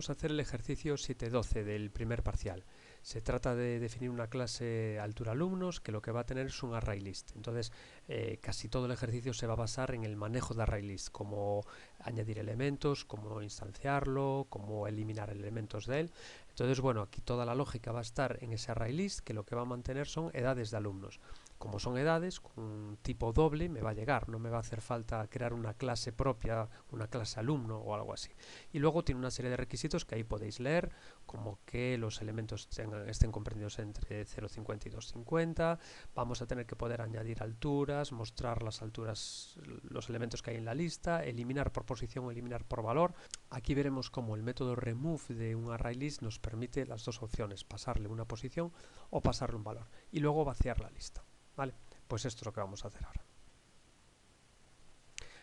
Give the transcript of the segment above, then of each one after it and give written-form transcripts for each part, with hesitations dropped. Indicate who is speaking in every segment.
Speaker 1: vamos a hacer el ejercicio 7.12 del primer parcial. Se trata de definir una clase altura alumnos que lo que va a tener es un ArrayList. Entonces, casi todo el ejercicio se va a basar en el manejo de ArrayList, como añadir elementos, cómo instanciarlo, cómo eliminar elementos de él. Entonces, bueno, aquí toda la lógica va a estar en ese ArrayList, que lo que va a mantener son edades de alumnos. Como son edades, con un tipo doble me va a llegar, no me va a hacer falta crear una clase propia, una clase alumno o algo así. Y luego tiene una serie de requisitos que ahí podéis leer, como que los elementos estén comprendidos entre 0,50 y 2,50. Vamos a tener que poder añadir alturas, mostrar las alturas, los elementos que hay en la lista, eliminar por posición o eliminar por valor. Aquí veremos cómo el método remove de un ArrayList nos permite las dos opciones, pasarle una posición o pasarle un valor. Y luego vaciar la lista. ¿Vale? Pues esto es lo que vamos a hacer ahora.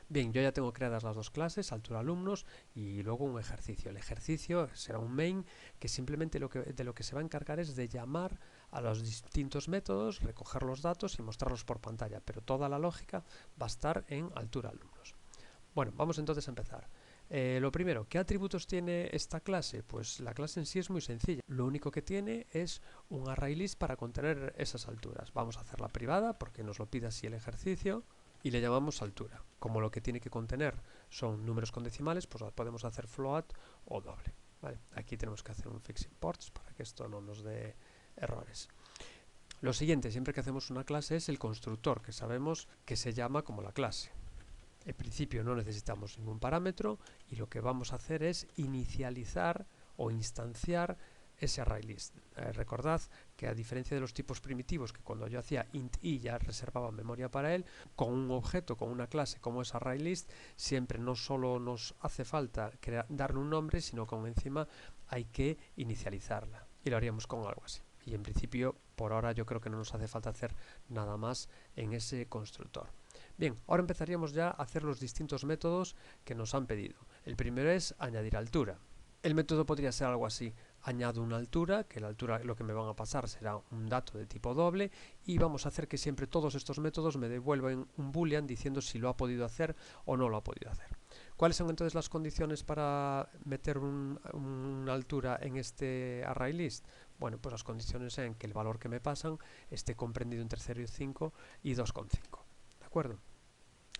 Speaker 1: Bien, yo ya tengo creadas las dos clases, altura alumnos y luego un ejercicio. El ejercicio será un main que simplemente de lo que se va a encargar es de llamar a los distintos métodos, recoger los datos y mostrarlos por pantalla, pero toda la lógica va a estar en altura alumnos. Bueno, vamos entonces a empezar. Lo primero, ¿qué atributos tiene esta clase? Pues la clase en sí es muy sencilla. Lo único que tiene es un ArrayList para contener esas alturas. Vamos a hacerla privada porque nos lo pide así el ejercicio y le llamamos altura. Como lo que tiene que contener son números con decimales, pues podemos hacer float o doble. ¿Vale? Aquí tenemos que hacer un fixing ports para que esto no nos dé errores. Lo siguiente, siempre que hacemos una clase, es el constructor, que sabemos que se llama como la clase. En principio no necesitamos ningún parámetro y lo que vamos a hacer es inicializar o instanciar ese ArrayList. Recordad que a diferencia de los tipos primitivos, que cuando yo hacía int i ya reservaba memoria para él, con un objeto, con una clase como es ArrayList, siempre no solo nos hace falta darle un nombre, sino que encima hay que inicializarla. Y lo haríamos con algo así. Y en principio, por ahora yo creo que no nos hace falta hacer nada más en ese constructor. Bien, ahora empezaríamos ya a hacer los distintos métodos que nos han pedido. El primero es añadir altura. El método podría ser algo así: añado una altura, que la altura lo que me van a pasar será un dato de tipo doble, y vamos a hacer que siempre todos estos métodos me devuelvan un boolean diciendo si lo ha podido hacer o no lo ha podido hacer. ¿Cuáles son entonces las condiciones para meter una altura en este ArrayList? Bueno, pues las condiciones son que el valor que me pasan esté comprendido entre 0,5 y 2,5. ¿De acuerdo?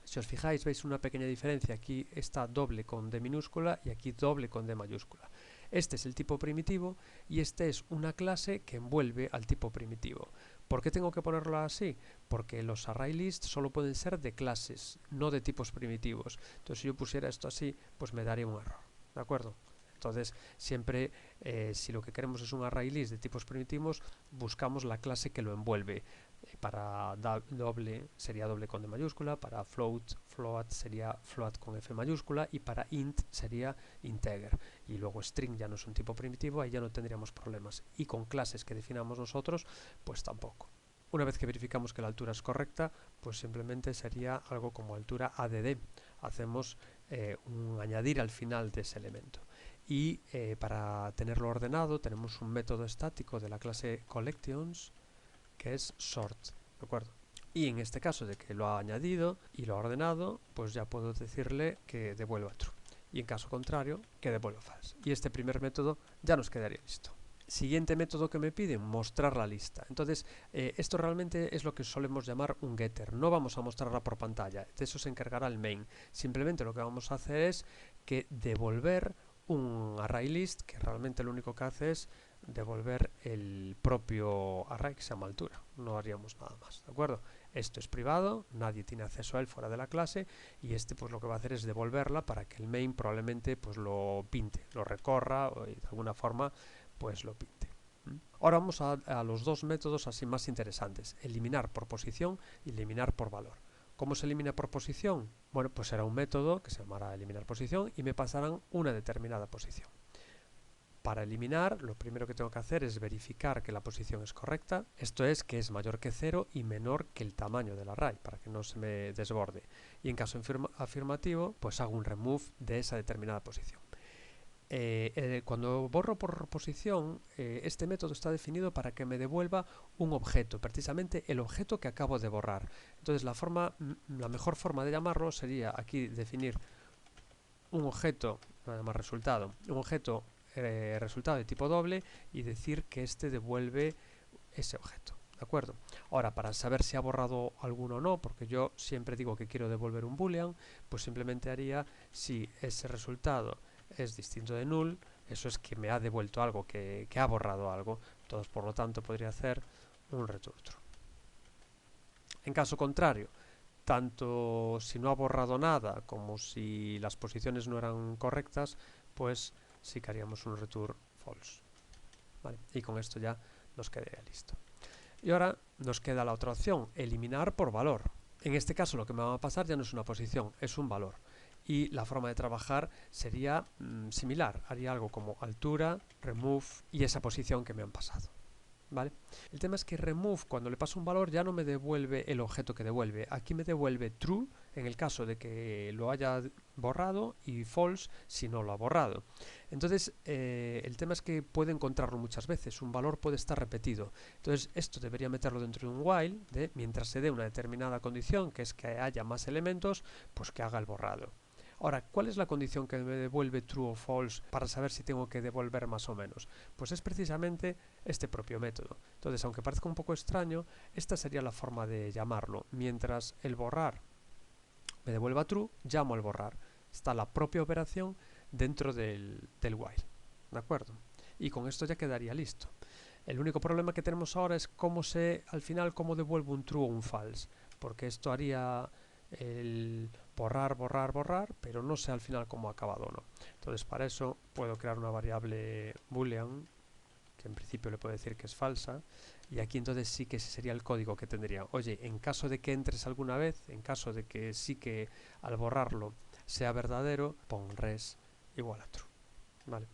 Speaker 1: Si os fijáis, veis una pequeña diferencia. Aquí está doble con D minúscula y aquí doble con D mayúscula. Este es el tipo primitivo y este es una clase que envuelve al tipo primitivo. ¿Por qué tengo que ponerlo así? Porque los ArrayList solo pueden ser de clases, no de tipos primitivos. Entonces, si yo pusiera esto así, pues me daría un error. ¿De acuerdo? Entonces, siempre, si lo que queremos es un ArrayList de tipos primitivos, buscamos la clase que lo envuelve. Para doble sería doble con D mayúscula, para float sería float con F mayúscula y para int sería integer. Y luego string ya no es un tipo primitivo, ahí ya no tendríamos problemas. Y con clases que definamos nosotros, pues tampoco. Una vez que verificamos que la altura es correcta, pues simplemente sería algo como altura add. Hacemos un añadir al final de ese elemento. Y para tenerlo ordenado tenemos un método estático de la clase collections que es sort, ¿de acuerdo? Y en este caso de que lo ha añadido y lo ha ordenado, pues ya puedo decirle que devuelva true. Y en caso contrario, que devuelva false. Y este primer método ya nos quedaría listo. Siguiente método que me pide, mostrar la lista. Entonces, esto realmente es lo que solemos llamar un getter. No vamos a mostrarla por pantalla, de eso se encargará el main. Simplemente lo que vamos a hacer es que devolver un ArrayList, que realmente lo único que hace es devolver el propio array que se llama altura. No haríamos nada más, ¿de acuerdo? Esto es privado, nadie tiene acceso a él fuera de la clase, y este pues lo que va a hacer es devolverla para que el main probablemente pues lo pinte, lo recorra y de alguna forma pues lo pinte. Ahora vamos a los dos métodos así más interesantes: eliminar por posición y eliminar por valor. ¿Cómo se elimina por posición? Bueno, pues será un método que se llamará eliminar posición y me pasarán una determinada posición. Para eliminar, lo primero que tengo que hacer es verificar que la posición es correcta, esto es, que es mayor que 0 y menor que el tamaño del array, para que no se me desborde. Y en caso afirmativo, pues hago un remove de esa determinada posición. Cuando borro por posición, este método está definido para que me devuelva un objeto, precisamente el objeto que acabo de borrar. Entonces la mejor forma de llamarlo sería aquí definir un objeto, nada más resultado, un objeto resultado de tipo doble y decir que este devuelve ese objeto. ¿De acuerdo? Ahora, para saber si ha borrado alguno o no, porque yo siempre digo que quiero devolver un boolean, pues simplemente haría si ese resultado es distinto de null, eso es que me ha devuelto algo, que ha borrado algo. Entonces, por lo tanto, podría hacer un return true. En caso contrario, tanto si no ha borrado nada como si las posiciones no eran correctas, pues sí que haríamos un return false. ¿Vale? Y con esto ya nos quedaría listo. Y ahora nos queda la otra opción, eliminar por valor. En este caso lo que me va a pasar ya no es una posición, es un valor. Y la forma de trabajar sería similar, haría algo como altura, remove y esa posición que me han pasado. ¿Vale? El tema es que remove, cuando le paso un valor, ya no me devuelve el objeto que devuelve. Aquí me devuelve true en el caso de que lo haya borrado y false si no lo ha borrado. Entonces, el tema es que puede encontrarlo muchas veces. Un valor puede estar repetido. Entonces, esto debería meterlo dentro de un while, mientras se dé una determinada condición, que es que haya más elementos, pues que haga el borrado. Ahora, ¿cuál es la condición que me devuelve true o false para saber si tengo que devolver más o menos? Pues es precisamente este propio método. Entonces, aunque parezca un poco extraño, esta sería la forma de llamarlo. Mientras el borrar me devuelva true, llamo al borrar. Está la propia operación dentro del while. ¿De acuerdo? Y con esto ya quedaría listo. El único problema que tenemos ahora es cómo sé al final cómo devuelvo un true o un false, porque esto haría el borrar, borrar, borrar, pero no sé al final cómo ha acabado o no. Entonces, para eso puedo crear una variable boolean, que en principio le puedo decir que es falsa, y aquí entonces sí que ese sería el código que tendría. Oye, en caso de que entres alguna vez, en caso de que sí que al borrarlo sea verdadero, pon res igual a true. ¿Vale?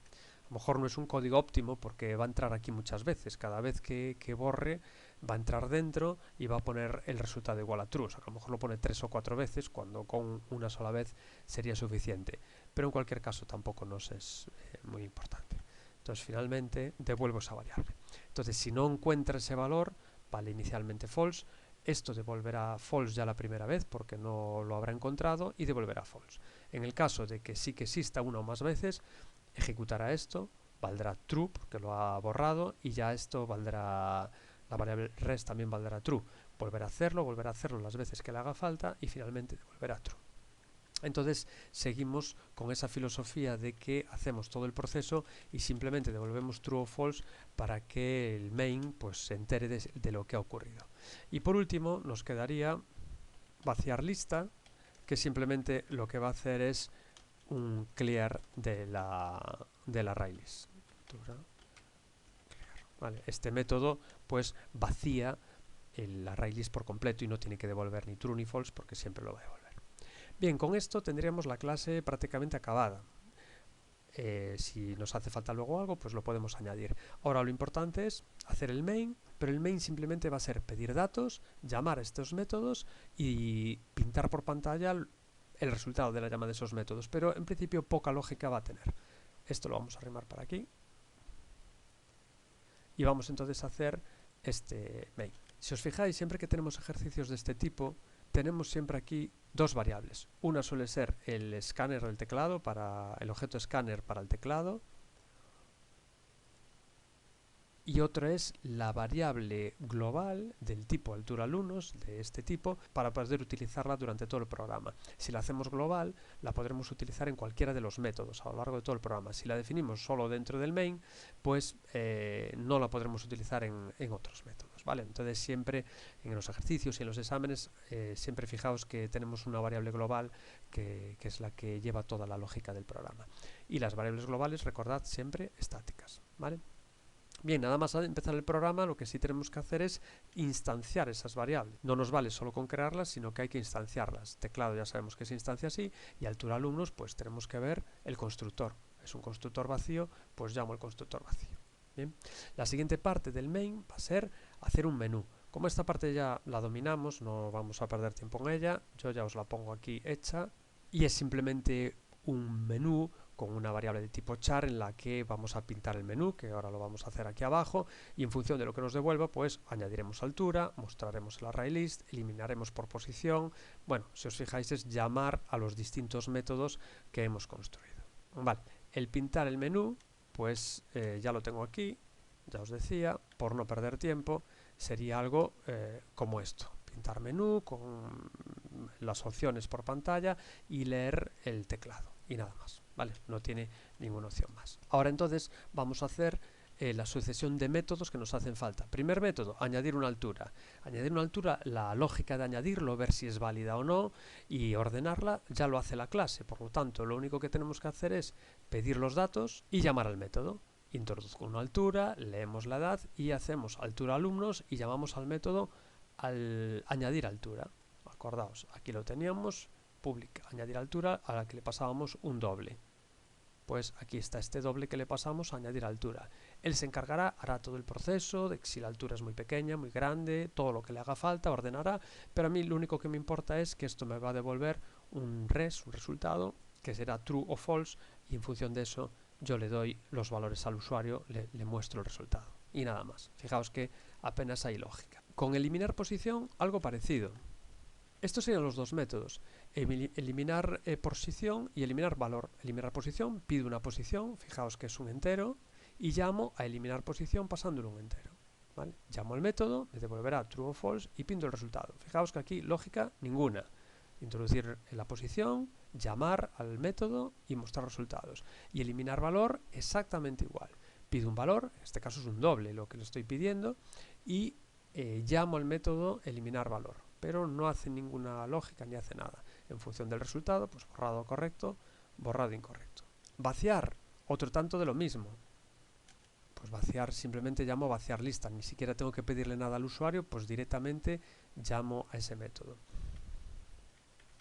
Speaker 1: A lo mejor no es un código óptimo porque va a entrar aquí muchas veces. Cada vez que borre va a entrar dentro y va a poner el resultado igual a true. O sea, que a lo mejor lo pone 3 o 4 veces cuando con una sola vez sería suficiente. Pero en cualquier caso tampoco nos es muy importante. Entonces finalmente devuelvo esa variable. Entonces si no encuentra ese valor, vale inicialmente false. Esto devolverá false ya la primera vez porque no lo habrá encontrado y devolverá false. En el caso de que sí que exista una o más veces, ejecutará esto, valdrá true porque lo ha borrado y ya esto valdrá, la variable res también valdrá true. Volverá a hacerlo las veces que le haga falta y finalmente devolverá true. Entonces seguimos con esa filosofía de que hacemos todo el proceso y simplemente devolvemos true o false para que el main pues se entere de lo que ha ocurrido. Y por último nos quedaría vaciar lista, que simplemente lo que va a hacer es un clear de la array list. Vale, este método pues vacía el array list por completo y no tiene que devolver ni true ni false porque siempre lo va a devolver. Bien, con esto tendríamos la clase prácticamente acabada. Si nos hace falta luego algo, pues lo podemos añadir. Ahora lo importante es hacer el main, pero el main simplemente va a ser pedir datos, llamar a estos métodos y pintar por pantalla el resultado de la llama de esos métodos, pero en principio poca lógica va a tener. Esto lo vamos a arrimar para aquí y vamos entonces a hacer este main. Si os fijáis, siempre que tenemos ejercicios de este tipo, tenemos siempre aquí dos variables. Una suele ser el escáner del teclado, para el objeto escáner para el teclado, y otra es la variable global del tipo altura-alumnos, de este tipo, para poder utilizarla durante todo el programa. Si la hacemos global, la podremos utilizar en cualquiera de los métodos a lo largo de todo el programa. Si la definimos solo dentro del main, pues no la podremos utilizar en otros métodos, ¿vale? Entonces siempre en los ejercicios y en los exámenes, siempre fijaos que tenemos una variable global que es la que lleva toda la lógica del programa. Y las variables globales, recordad, siempre estáticas, ¿vale? Bien, nada más al empezar el programa lo que sí tenemos que hacer es instanciar esas variables. No nos vale solo con crearlas, sino que hay que instanciarlas. Teclado ya sabemos que se instancia así y altura alumnos pues tenemos que ver el constructor. Es un constructor vacío, pues llamo el constructor vacío. Bien, la siguiente parte del main va a ser hacer un menú. Como esta parte ya la dominamos, no vamos a perder tiempo en ella, yo ya os la pongo aquí hecha y es simplemente un menú con una variable de tipo char en la que vamos a pintar el menú, que ahora lo vamos a hacer aquí abajo, y en función de lo que nos devuelva, pues añadiremos altura, mostraremos el array list, eliminaremos por posición. Bueno, si os fijáis es llamar a los distintos métodos que hemos construido. Vale, el pintar el menú pues ya lo tengo aquí. Ya os decía, por no perder tiempo, sería algo como esto: pintar menú con las opciones por pantalla y leer el teclado y nada más, ¿vale? No tiene ninguna opción más. Ahora entonces vamos a hacer la sucesión de métodos que nos hacen falta. Primer método, añadir una altura. Añadir una altura, la lógica de añadirlo, ver si es válida o no y ordenarla, ya lo hace la clase. Por lo tanto, lo único que tenemos que hacer es pedir los datos y llamar al método. Introduzco una altura, leemos la edad y hacemos altura alumnos y llamamos al método al añadir altura. Acordaos, aquí lo teníamos, public, añadir altura, a la que le pasábamos un doble. Pues aquí está este doble que le pasamos a añadir altura. Él se encargará, hará todo el proceso de que si la altura es muy pequeña, muy grande, todo lo que le haga falta, ordenará, pero a mí lo único que me importa es que esto me va a devolver un resultado, que será true o false, y en función de eso yo le doy los valores al usuario, le muestro el resultado. Y nada más. Fijaos que apenas hay lógica. Con eliminar posición, algo parecido. Estos serían los dos métodos: eliminar posición y eliminar valor. Eliminar posición, pido una posición, fijaos que es un entero, y llamo a eliminar posición pasándolo un entero. ¿Vale? Llamo al método, me devolverá true o false y pinto el resultado. Fijaos que aquí lógica ninguna. Introducir la posición, llamar al método y mostrar resultados. Y eliminar valor exactamente igual. Pido un valor, en este caso es un doble lo que le estoy pidiendo, y llamo al método eliminar valor, pero no hace ninguna lógica ni hace nada. En función del resultado, pues borrado correcto, borrado incorrecto. Vaciar, otro tanto de lo mismo. Pues vaciar, simplemente llamo vaciar lista, ni siquiera tengo que pedirle nada al usuario, pues directamente llamo a ese método.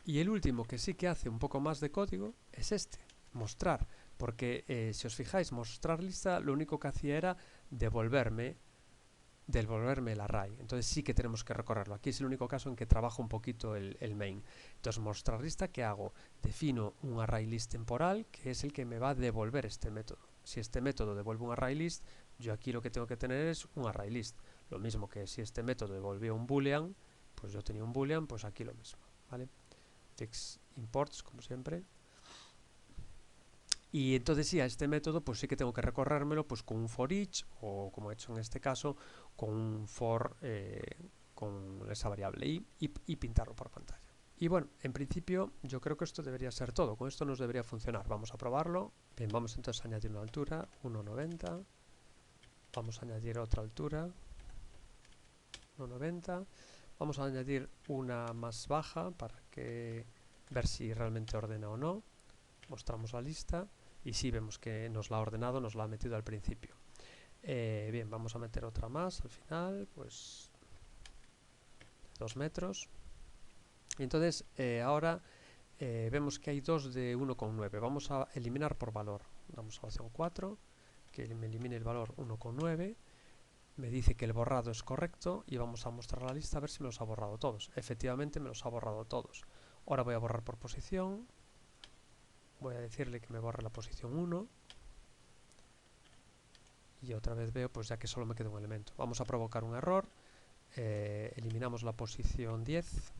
Speaker 1: Y el último, que sí que hace un poco más de código, es este, mostrar, porque si os fijáis, mostrar lista lo único que hacía era devolverme el array. Entonces sí que tenemos que recorrerlo. Aquí es el único caso en que trabajo un poquito el main. Entonces, mostrar lista, ¿qué hago? Defino un array list temporal, que es el que me va a devolver este método. Si este método devuelve un array list, yo aquí lo que tengo que tener es un array list. Lo mismo que si este método devolvió un boolean, pues yo tenía un boolean, pues aquí lo mismo, ¿vale? Fix imports, como siempre. Y entonces sí, a este método pues sí que tengo que recorrérmelo pues con un for each, o como he hecho en este caso, con un for con esa variable y pintarlo por pantalla. Y bueno, en principio yo creo que esto debería ser todo. Con esto nos debería funcionar. Vamos a probarlo. Bien, vamos entonces a añadir una altura, 1,90. Vamos a añadir otra altura, 1,90. Vamos a añadir una más baja para que ver si realmente ordena o no. Mostramos la lista y sí, vemos que nos la ha ordenado, nos la ha metido al principio. Bien, vamos a meter otra más al final, pues 2 metros. Y entonces ahora vemos que hay dos de 1,9. Vamos a eliminar por valor. Damos a la opción 4, que me elimine el valor 1,9. Me dice que el borrado es correcto y vamos a mostrar la lista a ver si me los ha borrado todos. Efectivamente me los ha borrado todos. Ahora voy a borrar por posición. Voy a decirle que me borre la posición 1. Y otra vez veo, pues ya que solo me queda un elemento. Vamos a provocar un error. Eliminamos la posición 10.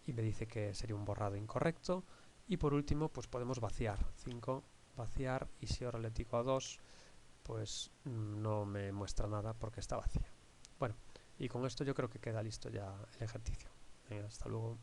Speaker 1: Y me dice que sería un borrado incorrecto. Y por último, pues podemos vaciar. 5, vaciar. Y si ahora le digo a 2, pues no me muestra nada porque está vacía. Bueno, y con esto yo creo que queda listo ya el ejercicio. Venga, hasta luego.